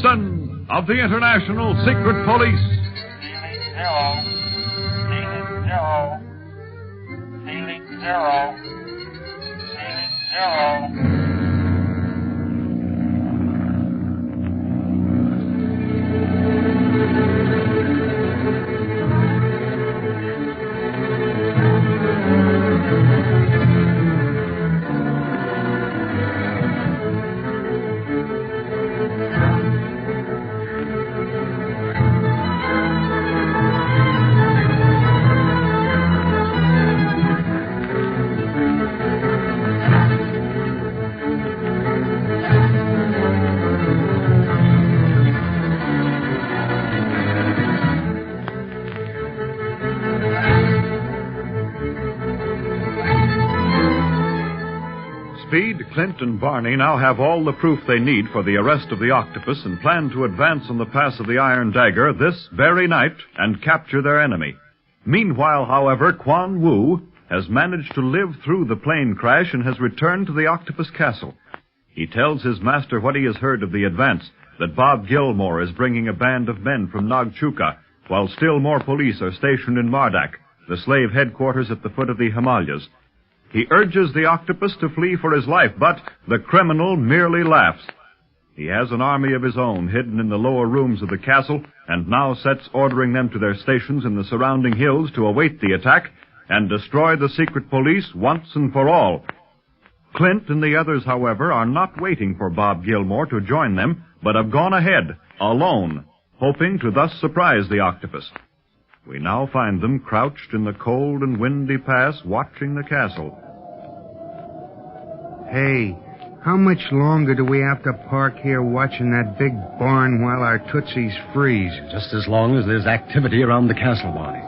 Gibson of the International Secret Police. Ceiling zero. Ceiling zero. Speed, Clint, and Barney now have all the proof they need for the arrest of the Octopus and plan to advance on the pass of the Iron Dagger this very night and capture their enemy. Meanwhile, however, Quan Wu has managed to live through the plane crash and has returned to the Octopus Castle. He tells his master what he has heard of the advance, that Bob Gilmore is bringing a band of men from Nagchuka, while still more police are stationed in Mardak, the slave headquarters at the foot of the Himalayas. He urges the Octopus to flee for his life, but the criminal merely laughs. He has an army of his own hidden in the lower rooms of the castle, and now sets ordering them to their stations in the surrounding hills to await the attack and destroy the secret police once and for all. Clint and the others, however, are not waiting for Bob Gilmore to join them, but have gone ahead, alone, hoping to thus surprise the Octopus. We now find them crouched in the cold and windy pass, watching the castle. Hey, how much longer do we have to park here watching that big barn while our tootsies freeze? Just as long as there's activity around the castle, Barney.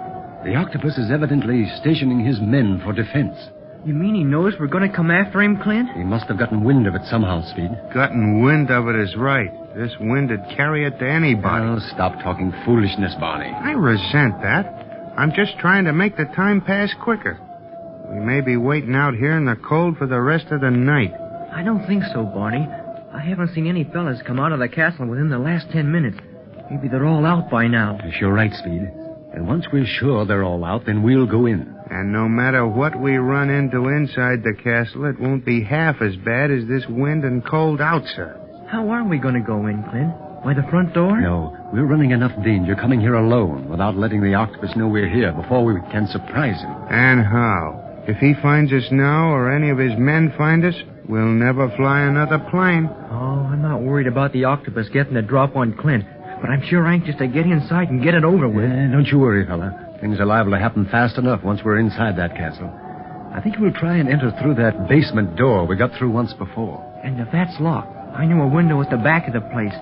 The Octopus is evidently stationing his men for defense. You mean he knows we're going to come after him, Clint? He must have gotten wind of it somehow, Speed. Gotten wind of it is right. This wind would carry it to anybody. Oh, stop talking foolishness, Barney. I resent that. I'm just trying to make the time pass quicker. We may be waiting out here in the cold for the rest of the night. I don't think so, Barney. I haven't seen any fellas come out of the castle within the last 10 minutes. Maybe they're all out by now. Yes, you're right, Speed. And once we're sure they're all out, then we'll go in. And no matter what we run into inside the castle, it won't be half as bad as this wind and cold outside. How are we going to go in, Clint? By the front door? No, we're running enough danger coming here alone without letting the Octopus know we're here before we can surprise him. And how? If he finds us now or any of his men find us, we'll never fly another plane. Oh, I'm not worried about the Octopus getting the drop on Clint, but I'm sure anxious to get inside and get it over with. Don't you worry, fella. Things are liable to happen fast enough once we're inside that castle. I think we'll try and enter through that basement door we got through once before. And if that's locked, I know a window at the back of the place.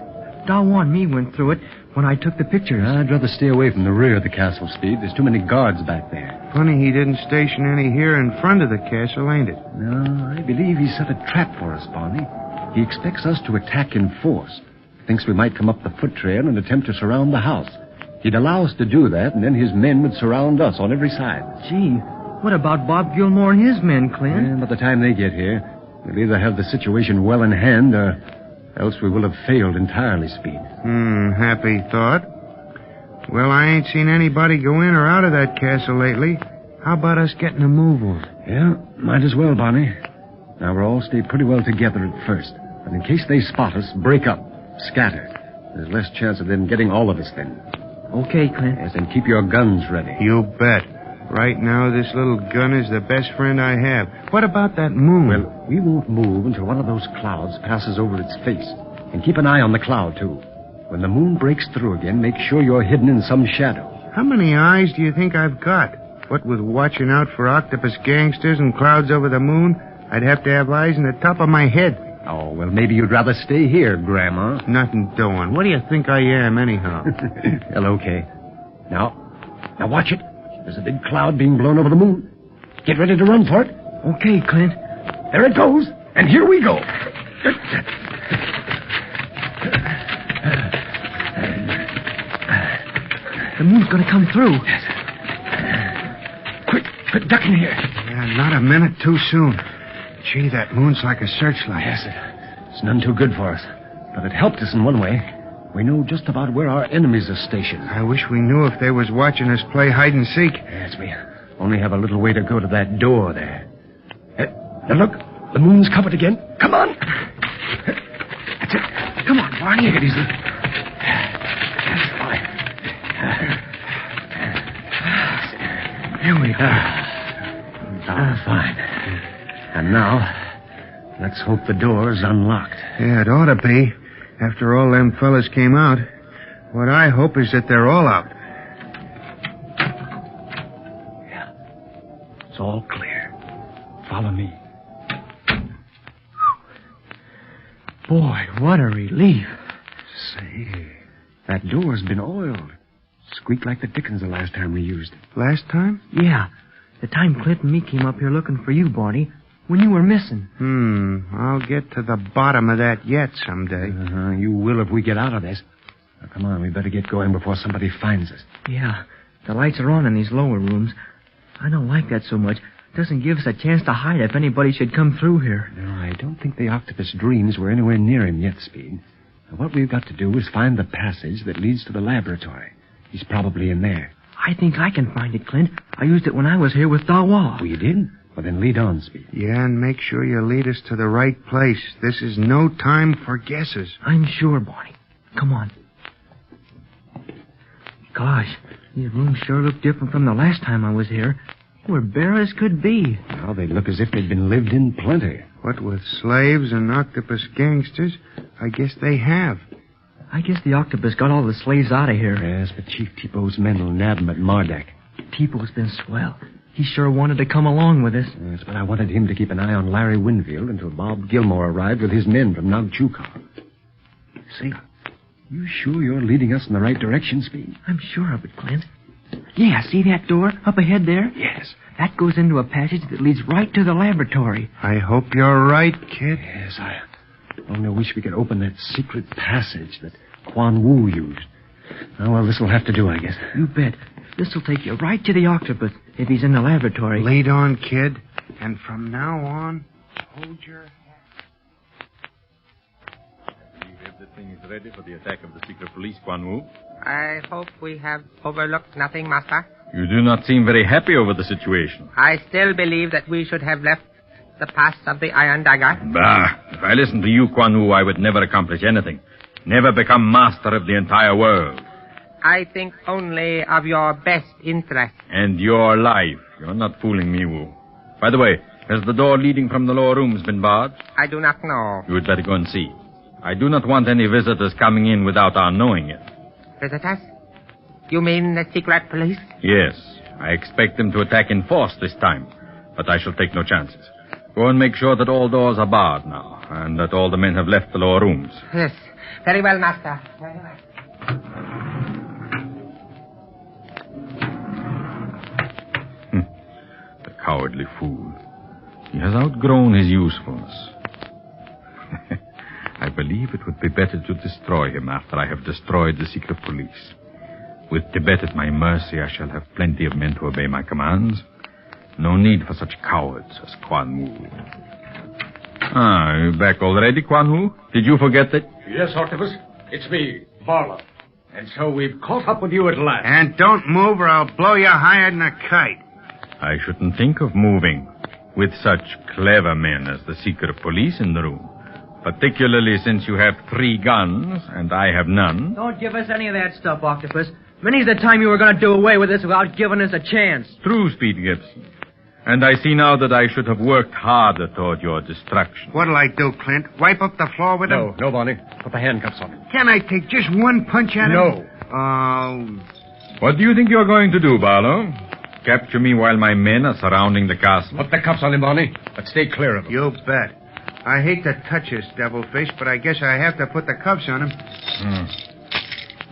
Dawa and me went through it when I took the pictures. I'd rather stay away from the rear of the castle, Speed. There's too many guards back there. Funny he didn't station any here in front of the castle, ain't it? No, I believe he set a trap for us, Barney. He expects us to attack in force. Thinks we might come up the foot trail and attempt to surround the house. He'd allow us to do that, and then his men would surround us on every side. Gee, what about Bob Gilmore and his men, Clint? And by the time they get here, we'll either have the situation well in hand, or else we will have failed entirely, Speed. Happy thought. Well, I ain't seen anybody go in or out of that castle lately. How about us getting a move on? Yeah, might as well, Barney. Now, we'll all stay pretty well together at first. But in case they spot us, break up, scatter. There's less chance of them getting all of us then. Okay, Clint. Yes, and keep your guns ready. You bet. Right now, this little gun is the best friend I have. What about that moon? Well, we won't move until one of those clouds passes over its face. And keep an eye on the cloud, too. When the moon breaks through again, make sure you're hidden in some shadow. How many eyes do you think I've got? What with watching out for octopus gangsters and clouds over the moon, I'd have to have eyes in the top of my head. Oh, well, maybe you'd rather stay here, Grandma. Nothing doing. What do you think I am, anyhow? Well, okay. Now watch it. There's a big cloud being blown over the moon. Get ready to run for it. Okay, Clint. There it goes. And here we go. The moon's going to come through. Quick, duck in here. Yeah, not a minute too soon. Gee, that moon's like a searchlight. Yes, it's none too good for us. But it helped us in one way. We know just about where our enemies are stationed. I wish we knew if they was watching us play hide and seek. Yes, we only have a little way to go to that door there. Now look, the moon's covered again. Come on. That's it. Come on, Barney. Take it easy. That's fine. Here we go. Fine. And now, let's hope the door's unlocked. Yeah, it ought to be. After all them fellas came out. What I hope is that they're all out. Yeah. It's all clear. Follow me. Boy, what a relief. Say, that door's been oiled. Squeaked like the dickens the last time we used it. Last time? Yeah. The time Clint and me came up here looking for you, Barney, when you were missing. I'll get to the bottom of that yet someday. You will if we get out of this. Now, come on, we better get going before somebody finds us. Yeah. The lights are on in these lower rooms. I don't like that so much. It doesn't give us a chance to hide if anybody should come through here. No, I don't think the Octopus dreams we're anywhere near him yet, Speed. Now, what we've got to do is find the passage that leads to the laboratory. He's probably in there. I think I can find it, Clint. I used it when I was here with Dawa. Oh, you did? Well, then lead on, Speed. Yeah, and make sure you lead us to the right place. This is no time for guesses. I'm sure, Barney. Come on. Gosh, these rooms sure look different from the last time I was here. We're bare as could be. Now they look as if they'd been lived in plenty. What with slaves and Octopus gangsters, I guess they have. I guess the Octopus got all the slaves out of here. Yes, but Chief Teepo's men will nab them at Marduk. Teepo's been swell. He sure wanted to come along with us. Yes, but I wanted him to keep an eye on Larry Winfield until Bob Gilmore arrived with his men from Nagchukar. Say, you sure you're leading us in the right direction, Speed? I'm sure of it, Clint. Yeah, see that door up ahead there? Yes. That goes into a passage that leads right to the laboratory. I hope you're right, kid. Yes, I only wish we could open that secret passage that Quan Wu used. Oh, well, this'll have to do, I guess. You bet. This'll take you right to the Octopus if he's in the laboratory. Lead on, kid. And from now on, hold your hat. I believe everything is ready for the attack of the secret police, Quan Wu. I hope we have overlooked nothing, Master. You do not seem very happy over the situation. I still believe that we should have left the pass of the Iron Dagger. Bah! If I listened to you, Quan Wu, I would never accomplish anything. Never become master of the entire world. I think only of your best interest. And your life. You're not fooling me, Wu. By the way, has the door leading from the lower rooms been barred? I do not know. You had better go and see. I do not want any visitors coming in without our knowing it. Visitors? You mean the secret police? Yes. I expect them to attack in force this time, but I shall take no chances. Go and make sure that all doors are barred now, and that all the men have left the lower rooms. Yes. Very well, Master. Very well. The cowardly fool. He has outgrown his usefulness. I believe it would be better to destroy him after I have destroyed the secret police. With Tibet at my mercy, I shall have plenty of men to obey my commands. No need for such cowards as Quan Wu. Are you back already, Quan Wu? Did you forget that? Yes, Octopus. It's me, Barlow. And so we've caught up with you at last. And don't move or I'll blow you higher than a kite. I shouldn't think of moving with such clever men as the secret police in the room. Particularly since you have 3 guns and I have none. Don't give us any of that stuff, Octopus. Many's the time you were going to do away with us without giving us a chance. True, Speed Gibson. And I see now that I should have worked harder toward your destruction. What'll I do, Clint? Wipe up the floor with him? No, Barney. Put the handcuffs on him. Can I take just one punch at him? No. Oh. What do you think you're going to do, Barlow? Capture me while my men are surrounding the castle? Put the cuffs on him, Barney. But stay clear of him. You bet. I hate to touch this devilfish, but I guess I have to put the cuffs on him.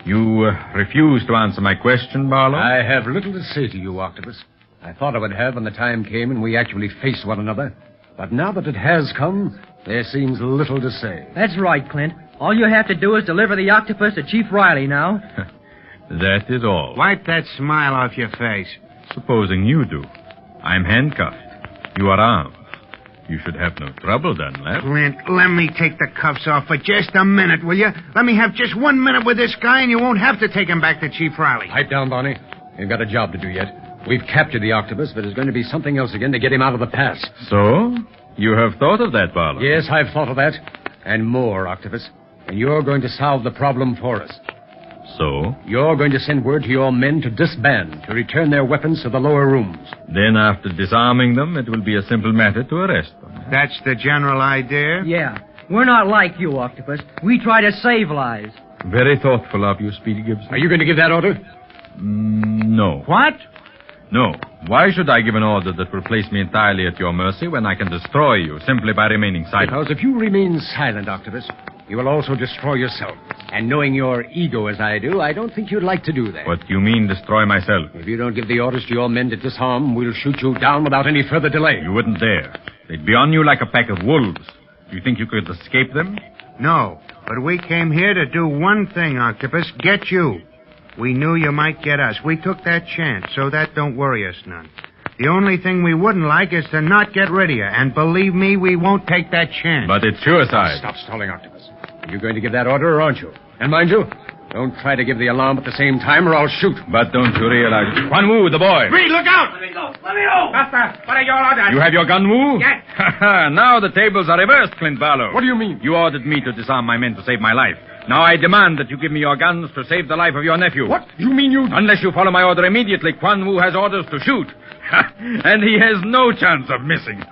You refuse to answer my question, Barlow? I have little to say to you, Octopus. I thought I would have when the time came and we actually faced one another. But now that it has come, there seems little to say. That's right, Clint. All you have to do is deliver the Octopus to Chief Riley now. That is all. Wipe that smile off your face. Supposing you do. I'm handcuffed. You are armed. You should have no trouble, Dunlap. Clint, let me take the cuffs off for just a minute, will you? Let me have just 1 minute with this guy, and you won't have to take him back to Chief Riley. Pipe down, Barney. We've got a job to do yet. We've captured the Octopus, but there's going to be something else again to get him out of the pass. So? You have thought of that, Barlow? Yes, I've thought of that. And more, Octopus. And you're going to solve the problem for us. So? You're going to send word to your men to disband, to return their weapons to the lower rooms. Then, after disarming them, it will be a simple matter to arrest them. That's the general idea? Yeah. We're not like you, Octopus. We try to save lives. Very thoughtful of you, Speed Gibson. Are you going to give that order? No. What? No. Why should I give an order that will place me entirely at your mercy when I can destroy you simply by remaining silent? Because if you remain silent, Octopus, you will also destroy yourself. And knowing your ego as I do, I don't think you'd like to do that. What do you mean, destroy myself? If you don't give the orders to your men to disarm, we'll shoot you down without any further delay. You wouldn't dare. They'd be on you like a pack of wolves. Do you think you could escape them? No, but we came here to do one thing, Octopus, get you. We knew you might get us. We took that chance, so that don't worry us none. The only thing we wouldn't like is to not get rid of you, and believe me, we won't take that chance. But it's suicide. Stop stalling, Octopus. You're going to give that order, or aren't you? And mind you, don't try to give the alarm at the same time, or I'll shoot. But don't you realize... Quan Wu, the boy. Reed, look out! Let me go! Let me go! Master, what are your orders? You have your gun, Wu? Yes. Now the tables are reversed, Clint Barlow. What do you mean? You ordered me to disarm my men to save my life. Now I demand that you give me your guns to save the life of your nephew. What? You mean you... Unless you follow my order immediately, Quan Wu has orders to shoot. And he has no chance of missing.